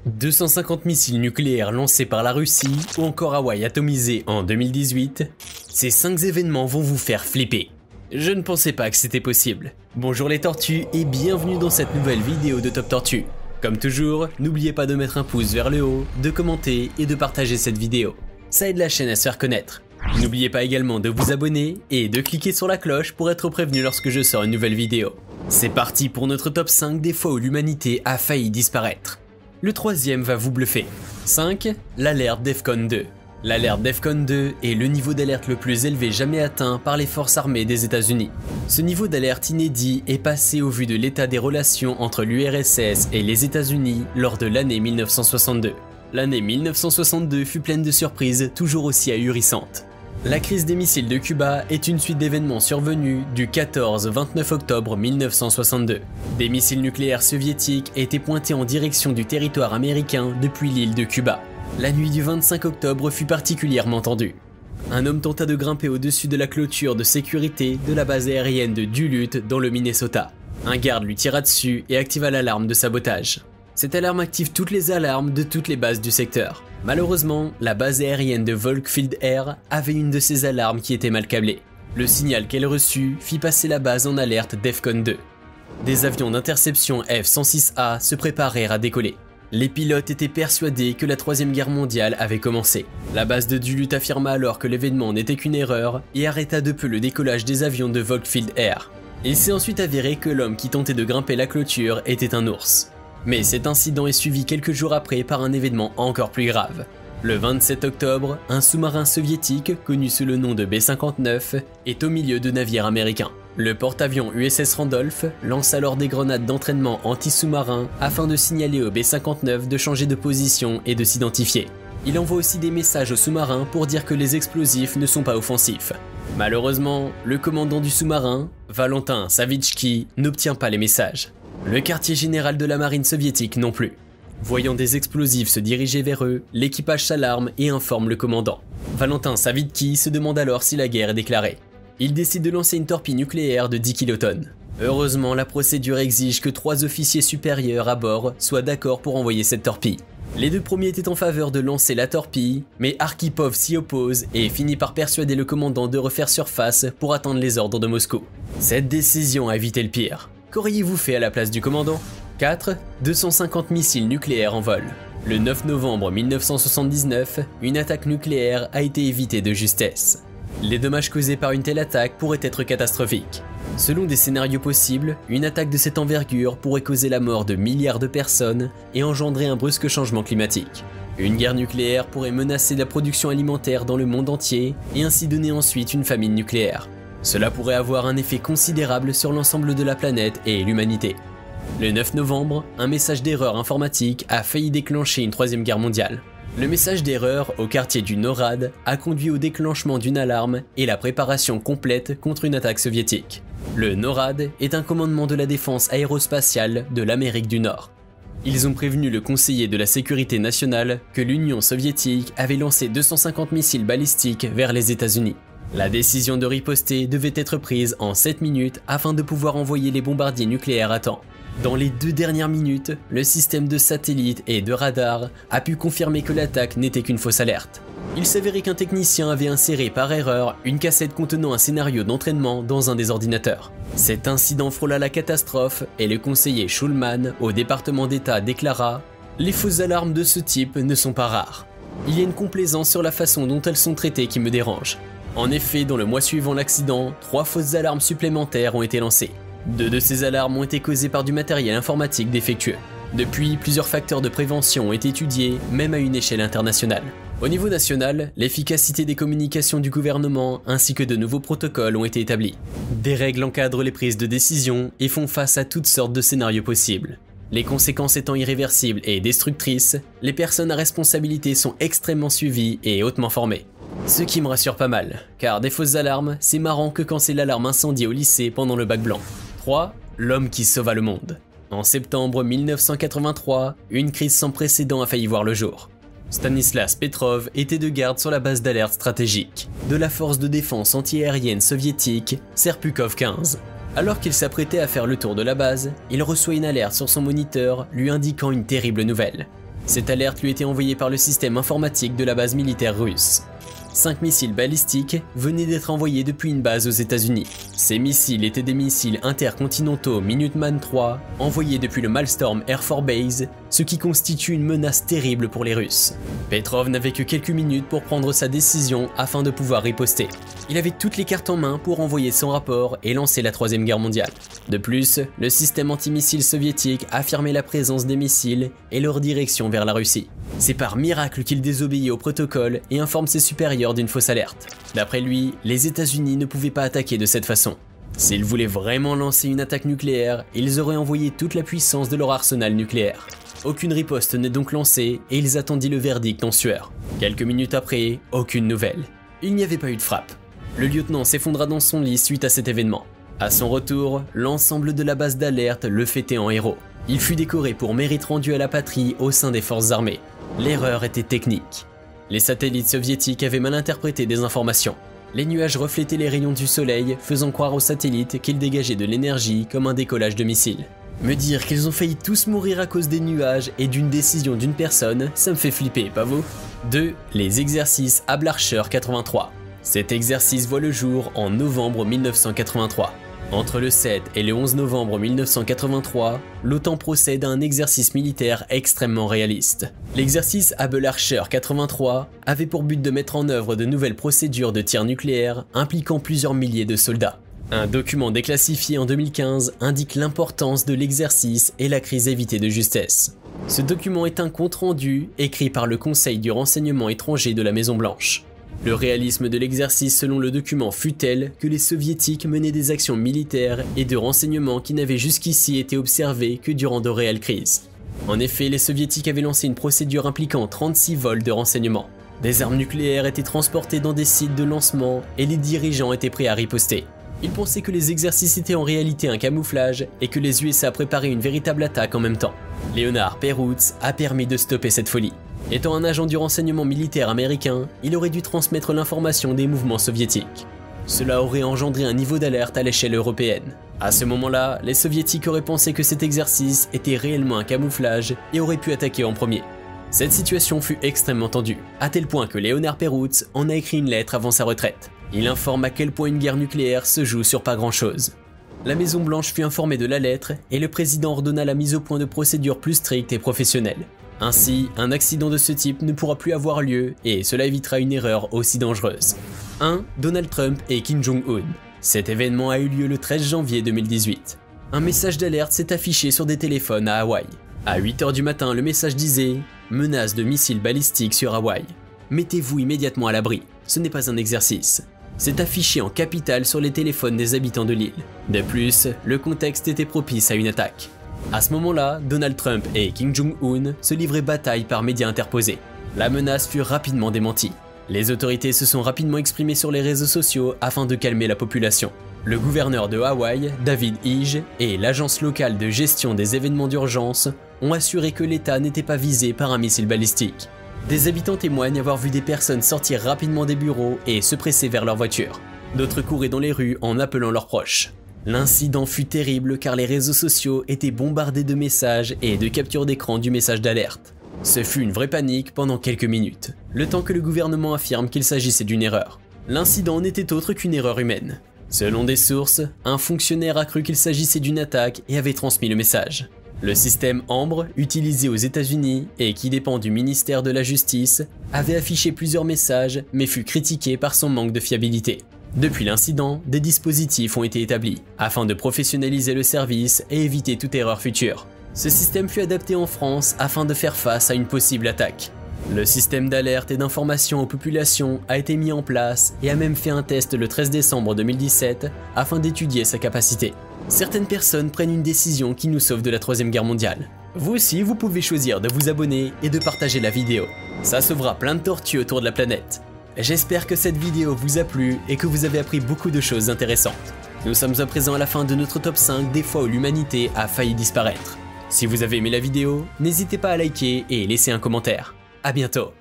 250 missiles nucléaires lancés par la Russie ou encore Hawaï atomisé en 2018, ces 5 événements vont vous faire flipper. Je ne pensais pas que c'était possible. Bonjour les tortues et bienvenue dans cette nouvelle vidéo de Top Tortue. Comme toujours, n'oubliez pas de mettre un pouce vers le haut, de commenter et de partager cette vidéo. Ça aide la chaîne à se faire connaître. N'oubliez pas également de vous abonner et de cliquer sur la cloche pour être prévenu lorsque je sors une nouvelle vidéo. C'est parti pour notre top 5 des fois où l'humanité a failli disparaître. Le troisième va vous bluffer. 5. L'alerte DEFCON 2. L'alerte DEFCON 2 est le niveau d'alerte le plus élevé jamais atteint par les forces armées des États-Unis. Ce niveau d'alerte inédit est passé au vu de l'état des relations entre l'URSS et les États-Unis lors de l'année 1962. L'année 1962 fut pleine de surprises toujours aussi ahurissantes. La crise des missiles de Cuba est une suite d'événements survenus du 14 au 29 octobre 1962. Des missiles nucléaires soviétiques étaient pointés en direction du territoire américain depuis l'île de Cuba. La nuit du 25 octobre fut particulièrement tendue. Un homme tenta de grimper au-dessus de la clôture de sécurité de la base aérienne de Duluth dans le Minnesota. Un garde lui tira dessus et activa l'alarme de sabotage. Cette alarme active toutes les alarmes de toutes les bases du secteur. Malheureusement, la base aérienne de Volk Field Air avait une de ces alarmes qui était mal câblée. Le signal qu'elle reçut fit passer la base en alerte DEFCON 2. Des avions d'interception F-106A se préparèrent à décoller. Les pilotes étaient persuadés que la Troisième Guerre mondiale avait commencé. La base de Duluth affirma alors que l'événement n'était qu'une erreur et arrêta de peu le décollage des avions de Volk Field Air. Il s'est ensuite avéré que l'homme qui tentait de grimper la clôture était un ours. Mais cet incident est suivi quelques jours après par un événement encore plus grave. Le 27 octobre, un sous-marin soviétique, connu sous le nom de B-59, est au milieu de navires américains. Le porte-avions USS Randolph lance alors des grenades d'entraînement anti-sous-marin afin de signaler au B-59 de changer de position et de s'identifier. Il envoie aussi des messages aux sous-marins pour dire que les explosifs ne sont pas offensifs. Malheureusement, le commandant du sous-marin, Valentin Savitchky, n'obtient pas les messages. Le quartier général de la marine soviétique non plus. Voyant des explosifs se diriger vers eux, l'équipage s'alarme et informe le commandant. Valentin Savitchky se demande alors si la guerre est déclarée. Il décide de lancer une torpille nucléaire de 10 kilotonnes. Heureusement, la procédure exige que 3 officiers supérieurs à bord soient d'accord pour envoyer cette torpille. Les 2 premiers étaient en faveur de lancer la torpille, mais Arkhipov s'y oppose et finit par persuader le commandant de refaire surface pour attendre les ordres de Moscou. Cette décision a évité le pire. Qu'auriez-vous fait à la place du commandant ? 4. 250 missiles nucléaires en vol. Le 9 novembre 1979, une attaque nucléaire a été évitée de justesse. Les dommages causés par une telle attaque pourraient être catastrophiques. Selon des scénarios possibles, une attaque de cette envergure pourrait causer la mort de milliards de personnes et engendrer un brusque changement climatique. Une guerre nucléaire pourrait menacer la production alimentaire dans le monde entier et ainsi donner ensuite une famine nucléaire. Cela pourrait avoir un effet considérable sur l'ensemble de la planète et l'humanité. Le 9 novembre, un message d'erreur informatique a failli déclencher une troisième guerre mondiale. Le message d'erreur au quartier du NORAD a conduit au déclenchement d'une alarme et la préparation complète contre une attaque soviétique. Le NORAD est un commandement de la défense aérospatiale de l'Amérique du Nord. Ils ont prévenu le conseiller de la sécurité nationale que l'Union soviétique avait lancé 250 missiles balistiques vers les États-Unis. La décision de riposter devait être prise en 7 minutes afin de pouvoir envoyer les bombardiers nucléaires à temps. Dans les 2 dernières minutes, le système de satellite et de radar a pu confirmer que l'attaque n'était qu'une fausse alerte. Il s'avérait qu'un technicien avait inséré par erreur une cassette contenant un scénario d'entraînement dans un des ordinateurs. Cet incident frôla la catastrophe et le conseiller Schulman au département d'État déclara « Les fausses alarmes de ce type ne sont pas rares. Il y a une complaisance sur la façon dont elles sont traitées qui me dérange. » En effet, dans le mois suivant l'accident, 3 fausses alarmes supplémentaires ont été lancées. 2 de ces alarmes ont été causées par du matériel informatique défectueux. Depuis, plusieurs facteurs de prévention ont été étudiés, même à une échelle internationale. Au niveau national, l'efficacité des communications du gouvernement ainsi que de nouveaux protocoles ont été établis. Des règles encadrent les prises de décision et font face à toutes sortes de scénarios possibles. Les conséquences étant irréversibles et destructrices, les personnes à responsabilité sont extrêmement suivies et hautement formées. Ce qui me rassure pas mal, car des fausses alarmes, c'est marrant que quand c'est l'alarme incendie au lycée pendant le bac blanc. 3. L'homme qui sauva le monde. En septembre 1983, une crise sans précédent a failli voir le jour. Stanislas Petrov était de garde sur la base d'alerte stratégique de la force de défense antiaérienne soviétique Serpukhov 15. Alors qu'il s'apprêtait à faire le tour de la base, il reçoit une alerte sur son moniteur lui indiquant une terrible nouvelle. Cette alerte lui était envoyée par le système informatique de la base militaire russe. 5 missiles balistiques venaient d'être envoyés depuis une base aux États-Unis. Ces missiles étaient des missiles intercontinentaux Minuteman III envoyés depuis le Malmstorm Air Force Base, ce qui constitue une menace terrible pour les Russes. Petrov n'avait que quelques minutes pour prendre sa décision afin de pouvoir riposter. Il avait toutes les cartes en main pour envoyer son rapport et lancer la Troisième Guerre mondiale. De plus, le système antimissile soviétique affirmait la présence des missiles et leur direction vers la Russie. C'est par miracle qu'il désobéit au protocole et informe ses supérieurs d'une fausse alerte. D'après lui, les États-Unis ne pouvaient pas attaquer de cette façon. S'ils voulaient vraiment lancer une attaque nucléaire, ils auraient envoyé toute la puissance de leur arsenal nucléaire. Aucune riposte n'est donc lancée et ils attendirent le verdict en sueur. Quelques minutes après, aucune nouvelle. Il n'y avait pas eu de frappe. Le lieutenant s'effondra dans son lit suite à cet événement. À son retour, l'ensemble de la base d'alerte le fêtait en héros. Il fut décoré pour mérite rendu à la patrie au sein des forces armées. L'erreur était technique. Les satellites soviétiques avaient mal interprété des informations. Les nuages reflétaient les rayons du soleil, faisant croire aux satellites qu'ils dégageaient de l'énergie comme un décollage de missiles. Me dire qu'ils ont failli tous mourir à cause des nuages et d'une décision d'une personne, ça me fait flipper, pas vous? 2. Les exercices Ablarcher 83. Cet exercice voit le jour en novembre 1983. Entre le 7 et le 11 novembre 1983, l'OTAN procède à un exercice militaire extrêmement réaliste. L'exercice Ablarcher 83 avait pour but de mettre en œuvre de nouvelles procédures de tir nucléaire impliquant plusieurs milliers de soldats. Un document déclassifié en 2015 indique l'importance de l'exercice et la crise évitée de justesse. Ce document est un compte-rendu écrit par le Conseil du renseignement étranger de la Maison-Blanche. Le réalisme de l'exercice selon le document fut tel que les soviétiques menaient des actions militaires et de renseignement qui n'avaient jusqu'ici été observées que durant de réelles crises. En effet, les soviétiques avaient lancé une procédure impliquant 36 vols de renseignement. Des armes nucléaires étaient transportées dans des sites de lancement et les dirigeants étaient prêts à riposter. Ils pensaient que les exercices étaient en réalité un camouflage et que les USA préparaient une véritable attaque en même temps. Leonard Perutz a permis de stopper cette folie. Étant un agent du renseignement militaire américain, il aurait dû transmettre l'information des mouvements soviétiques. Cela aurait engendré un niveau d'alerte à l'échelle européenne. À ce moment-là, les soviétiques auraient pensé que cet exercice était réellement un camouflage et auraient pu attaquer en premier. Cette situation fut extrêmement tendue, à tel point que Leonard Perutz en a écrit une lettre avant sa retraite. Il informe à quel point une guerre nucléaire se joue sur pas grand-chose. La Maison-Blanche fut informée de la lettre et le président ordonna la mise au point de procédures plus strictes et professionnelles. Ainsi, un accident de ce type ne pourra plus avoir lieu et cela évitera une erreur aussi dangereuse. 1. Donald Trump et Kim Jong-un. Cet événement a eu lieu le 13 janvier 2018. Un message d'alerte s'est affiché sur des téléphones à Hawaï. À 8 h du matin, le message disait « Menace de missiles balistiques sur Hawaï. Mettez-vous immédiatement à l'abri, ce n'est pas un exercice. » C'est affiché en capital sur les téléphones des habitants de l'île. De plus, le contexte était propice à une attaque. À ce moment-là, Donald Trump et Kim Jong-un se livraient bataille par médias interposés. La menace fut rapidement démentie. Les autorités se sont rapidement exprimées sur les réseaux sociaux afin de calmer la population. Le gouverneur de Hawaï, David Ige, et l'agence locale de gestion des événements d'urgence ont assuré que l'État n'était pas visé par un missile balistique. Des habitants témoignent avoir vu des personnes sortir rapidement des bureaux et se presser vers leur voiture. D'autres couraient dans les rues en appelant leurs proches. L'incident fut terrible car les réseaux sociaux étaient bombardés de messages et de captures d'écran du message d'alerte. Ce fut une vraie panique pendant quelques minutes, le temps que le gouvernement affirme qu'il s'agissait d'une erreur. L'incident n'était autre qu'une erreur humaine. Selon des sources, un fonctionnaire a cru qu'il s'agissait d'une attaque et avait transmis le message. Le système Ambre, utilisé aux États-Unis et qui dépend du ministère de la Justice, avait affiché plusieurs messages mais fut critiqué par son manque de fiabilité. Depuis l'incident, des dispositifs ont été établis afin de professionnaliser le service et éviter toute erreur future. Ce système fut adapté en France afin de faire face à une possible attaque. Le système d'alerte et d'information aux populations a été mis en place et a même fait un test le 13 décembre 2017 afin d'étudier sa capacité. Certaines personnes prennent une décision qui nous sauve de la Troisième Guerre mondiale. Vous aussi, vous pouvez choisir de vous abonner et de partager la vidéo. Ça sauvera plein de tortues autour de la planète. J'espère que cette vidéo vous a plu et que vous avez appris beaucoup de choses intéressantes. Nous sommes à présent à la fin de notre top 5 des fois où l'humanité a failli disparaître. Si vous avez aimé la vidéo, n'hésitez pas à liker et laisser un commentaire. À bientôt.